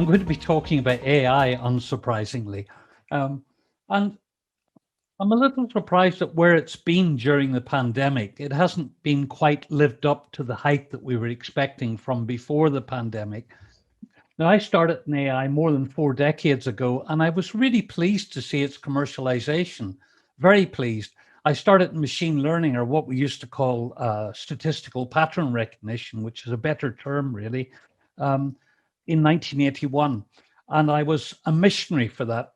going to be talking about AI, unsurprisingly. And I'm a little surprised at where it's been during the pandemic. It hasn't been quite lived up to the height that we were expecting from before the pandemic. Now, I started in AI more than 4 decades ago, and I was really pleased to see its commercialization. Very pleased. I started in machine learning, or what we used to call statistical pattern recognition, which is a better term, really, in 1981. And I was a missionary for that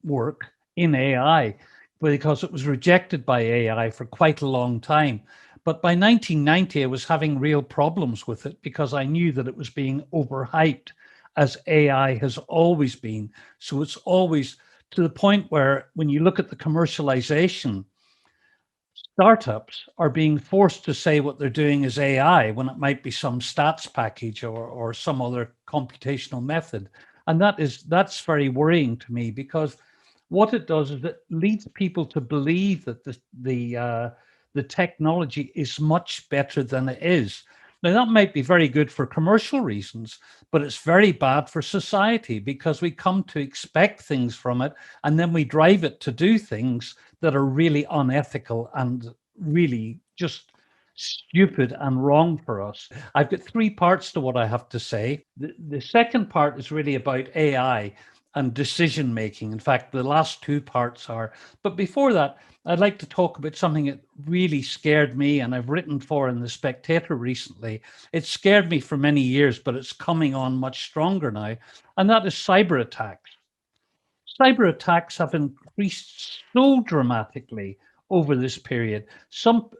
work in AI because it was rejected by AI for quite a long time. But by 1990, I was having real problems with it because I knew that it was being overhyped, as AI has always been. So it's always to the point where when you look at the commercialization, startups are being forced to say what they're doing is AI when it might be some stats package or some other computational method. And that's very worrying to me, because what it does is it leads people to believe that the technology is much better than it is. Now, that might be very good for commercial reasons, but it's very bad for society because we come to expect things from it, and then we drive it to do things that are really unethical and really just stupid and wrong for us. I've got three parts to what I have to say. The second part is really about AI and decision making. In fact, the last two parts are. But before that, I'd like to talk about something that really scared me, and I've written for in The Spectator recently. It scared me for many years, but it's coming on much stronger now, and that is cyber attacks. Cyber attacks have increased so dramatically over this period.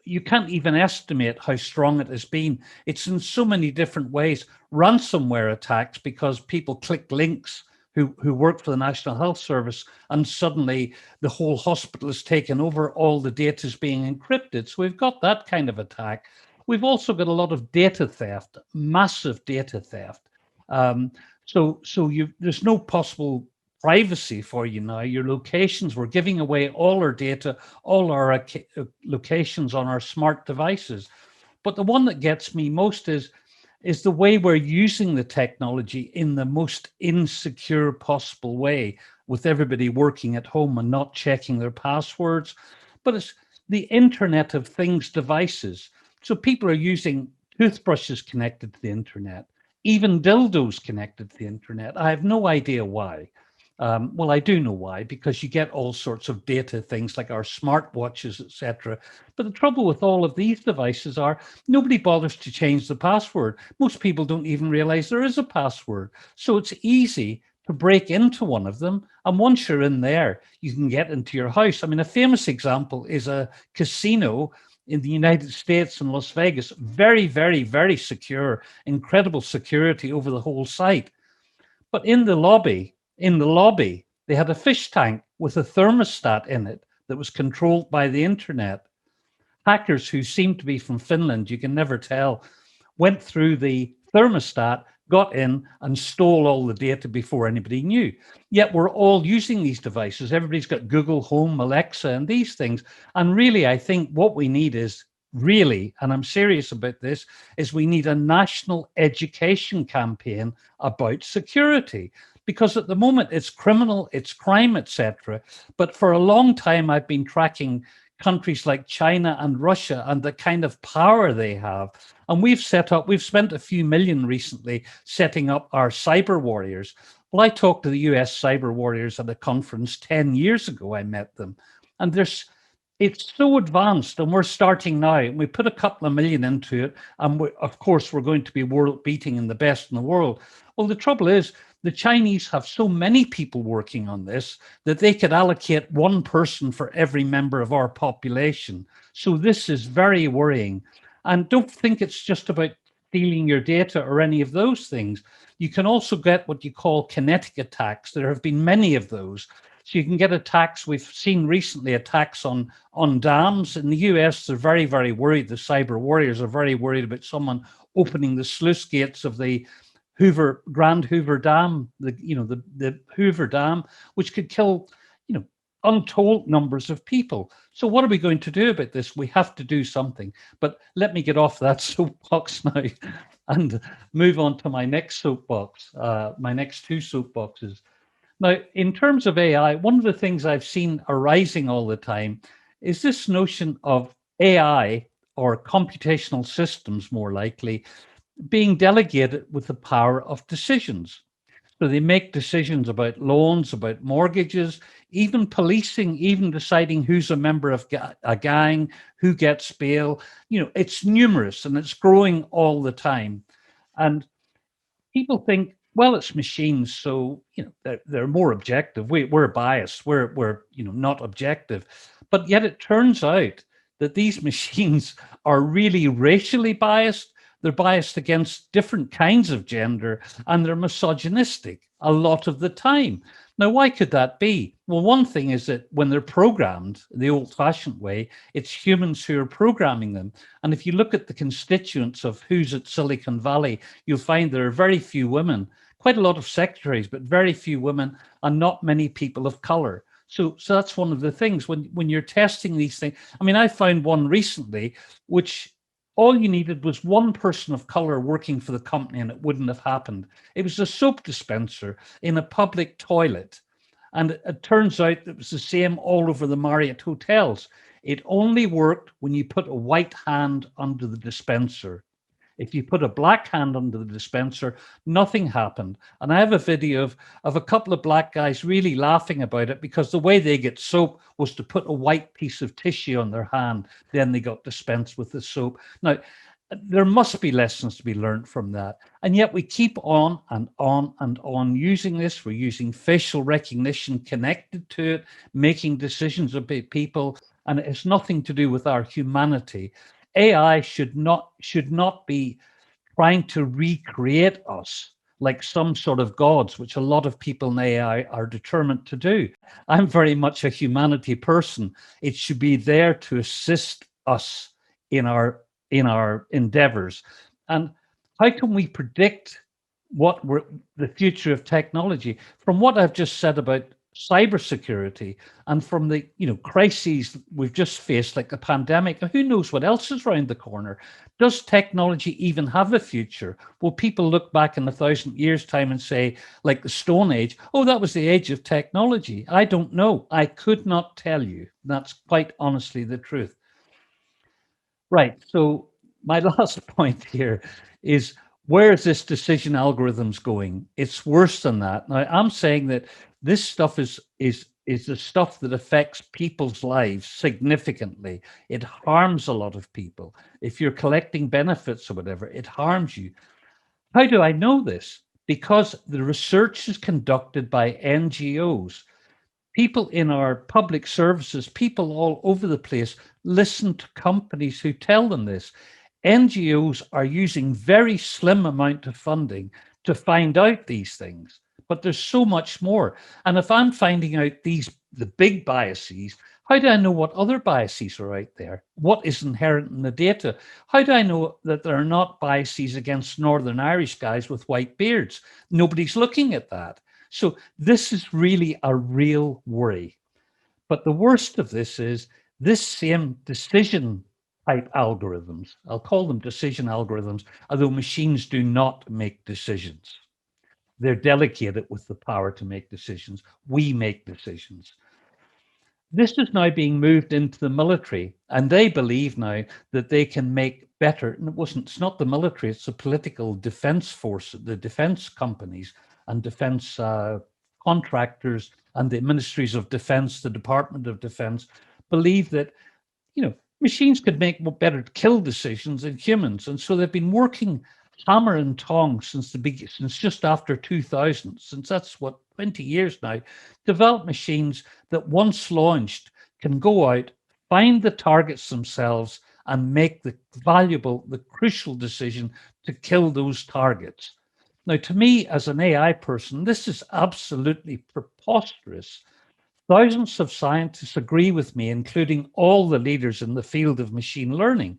You can't even estimate how strong it has been. It's in so many different ways. Ransomware attacks, because people click links who work for the National Health Service, and suddenly the whole hospital is taken over, all the data is being encrypted. So we've got that kind of attack. We've also got a lot of data theft, massive data theft. There's no possible privacy for you now. Your locations, we're giving away all our data, all our locations on our smart devices. But the one that gets me most is the way we're using the technology in the most insecure possible way, with everybody working at home and not checking their passwords. But it's the Internet of Things devices. So people are using toothbrushes connected to the internet, even dildos connected to the internet. I have no idea why. Well, I do know why, because you get all sorts of data things like our smartwatches, etc. But the trouble with all of these devices are nobody bothers to change the password. Most people don't even realize there is a password. So it's easy to break into one of them. And once you're in there, you can get into your house. I mean, a famous example is a casino in the United States in Las Vegas. Very, very, very secure, incredible security over the whole site. But in the lobby, they had a fish tank with a thermostat in it that was controlled by the internet. Hackers, who seemed to be from Finland, you can never tell, went through the thermostat, got in and stole all the data before anybody knew. Yet we're all using these devices. Everybody's got Google Home, Alexa, and these things. And really, I think what we need is really, and I'm serious about this, is we need a national education campaign about security. Because at the moment it's criminal, it's crime, etc. But for a long time, I've been tracking countries like China and Russia and the kind of power they have. And we've spent a few million recently setting up our cyber warriors. Well, I talked to the US cyber warriors at a conference 10 years ago. I met them. And it's so advanced, and we're starting now. And we put a couple of million into it. And of course, we're going to be world beating and the best in the world. Well, the trouble is, the Chinese have so many people working on this that they could allocate one person for every member of our population. So this is very worrying. And don't think it's just about stealing your data or any of those things. You can also get what you call kinetic attacks. There have been many of those. So you can get attacks. We've seen recently attacks on dams. In the US, they're very, very worried. The cyber warriors are very worried about someone opening the sluice gates of the Grand Hoover Dam, the Hoover Dam, which could kill, untold numbers of people. So what are we going to do about this? We have to do something. But let me get off that soapbox now. and move on to my next soapbox, my next two soapboxes. Now, in terms of AI, one of the things I've seen arising all the time is this notion of AI, or computational systems more likely, being delegated with the power of decisions. So they make decisions about loans, about mortgages, even policing, even deciding who's a member of a gang, who gets bail. It's numerous and it's growing all the time. And people think, well, it's machines, so they're more objective. We're biased. We're not objective, but yet it turns out that these machines are really racially biased. They're biased against different kinds of gender, and they're misogynistic a lot of the time. Now, why could that be? Well, one thing is that when they're programmed the old-fashioned way, it's humans who are programming them. And if you look at the constituents of who's at Silicon Valley, you'll find there are very few women, quite a lot of secretaries, but very few women, and not many people of color. So that's one of the things when you're testing these things. I mean, I found one recently, which all you needed was one person of color working for the company and it wouldn't have happened. It was a soap dispenser in a public toilet. And it turns out it was the same all over the Marriott hotels. It only worked when you put a white hand under the dispenser. If you put a black hand under the dispenser, nothing happened. And I have a video of a couple of black guys really laughing about it, because the way they get soap was to put a white piece of tissue on their hand. Then they got dispensed with the soap. Now, there must be lessons to be learned from that. And yet we keep on and on and on using this. We're using facial recognition connected to it, making decisions about people, and it has nothing to do with our humanity. AI should not be trying to recreate us like some sort of gods, which a lot of people in AI are determined to do. I'm very much a humanity person. It should be there to assist us in our endeavors. And how can we predict the future of technology? From what I've just said about cybersecurity, and from the crises we've just faced, like the pandemic, who knows what else is around the corner? Does technology even have a future? Will people look back in 1,000 years' time and say, like the Stone Age, oh, that was the age of technology? I don't know. I could not tell you. That's quite honestly the truth. Right. So my last point here is, where is this decision algorithms going? It's worse than that. Now, I'm saying that this stuff is the stuff that affects people's lives significantly. It harms a lot of people. If you're collecting benefits or whatever, it harms you. How do I know this? Because the research is conducted by NGOs. People in our public services, people all over the place, listen to companies who tell them this. NGOs are using very slim amount of funding to find out these things, but there's so much more. And if I'm finding out the big biases, how do I know what other biases are out there? What is inherent in the data? How do I know that there are not biases against Northern Irish guys with white beards? Nobody's looking at that. So this is really a real worry. But the worst of this is this same decision type algorithms. I'll call them decision algorithms, although machines do not make decisions. They're delegated with the power to make decisions. We make decisions. This is now being moved into the military, and they believe now that they can make better. And it's not the military, it's the political defense force, the defense companies and defense contractors and the ministries of defense, the Department of Defense, believe that, machines could make better kill decisions than humans. And so they've been working hammer and tongs since just after 2000, since that's 20 years now, develop machines that once launched can go out, find the targets themselves, and make the crucial decision to kill those targets. Now, to me, as an AI person, this is absolutely preposterous. Thousands of scientists agree with me, including all the leaders in the field of machine learning,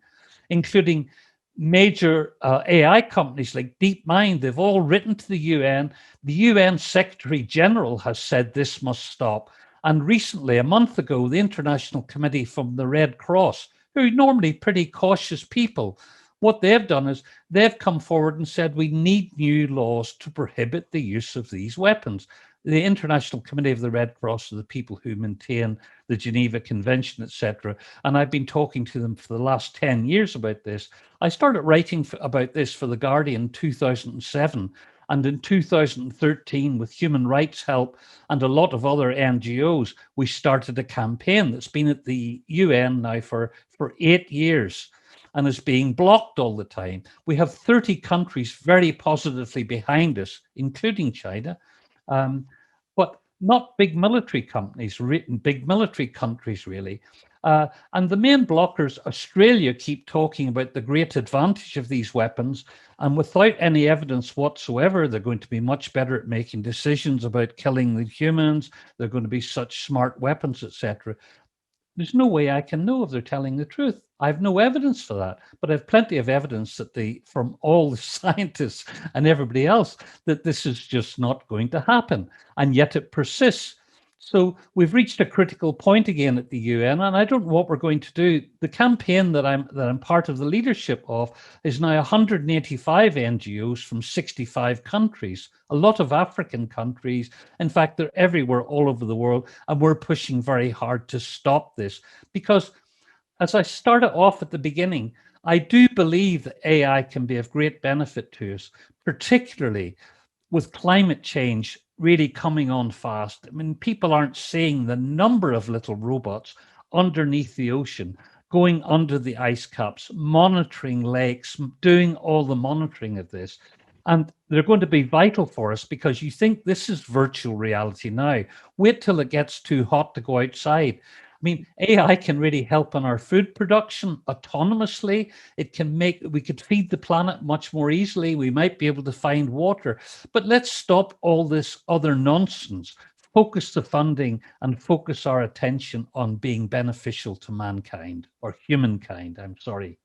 including major AI companies like DeepMind. They've all written to the UN. The UN Secretary General has said this must stop. And recently, a month ago, the International Committee from the Red Cross, who are normally pretty cautious people, what they've done is they've come forward and said we need new laws to prohibit the use of these weapons. The International Committee of the Red Cross are the people who maintain the Geneva Convention, etc. And I've been talking to them for the last 10 years about this. I started writing about this for The Guardian in 2007. And in 2013, with human rights help and a lot of other NGOs, we started a campaign that's been at the UN now for 8 years and is being blocked all the time. We have 30 countries very positively behind us, including China. But not big military companies, big military countries, really. And the main blockers, Australia, keep talking about the great advantage of these weapons. And without any evidence whatsoever, they're going to be much better at making decisions about killing the humans. They're going to be such smart weapons, etc. There's no way I can know if they're telling the truth. I have no evidence for that, but I have plenty of evidence that from all the scientists and everybody else that this is just not going to happen, and yet it persists. So we've reached a critical point again at the UN, and I don't know what we're going to do. The campaign that I'm part of the leadership of is now 185 NGOs from 65 countries, a lot of African countries. In fact, they're everywhere, all over the world, and we're pushing very hard to stop this because, as I started off at the beginning, I do believe that AI can be of great benefit to us, particularly with climate change really coming on fast. I mean, people aren't seeing the number of little robots underneath the ocean, going under the ice caps, monitoring lakes, doing all the monitoring of this. And they're going to be vital for us because you think this is virtual reality now. Wait till it gets too hot to go outside. I mean, AI can really help in our food production autonomously. It can we could feed the planet much more easily. We might be able to find water. But let's stop all this other nonsense, focus the funding and focus our attention on being beneficial to mankind, or humankind, I'm sorry.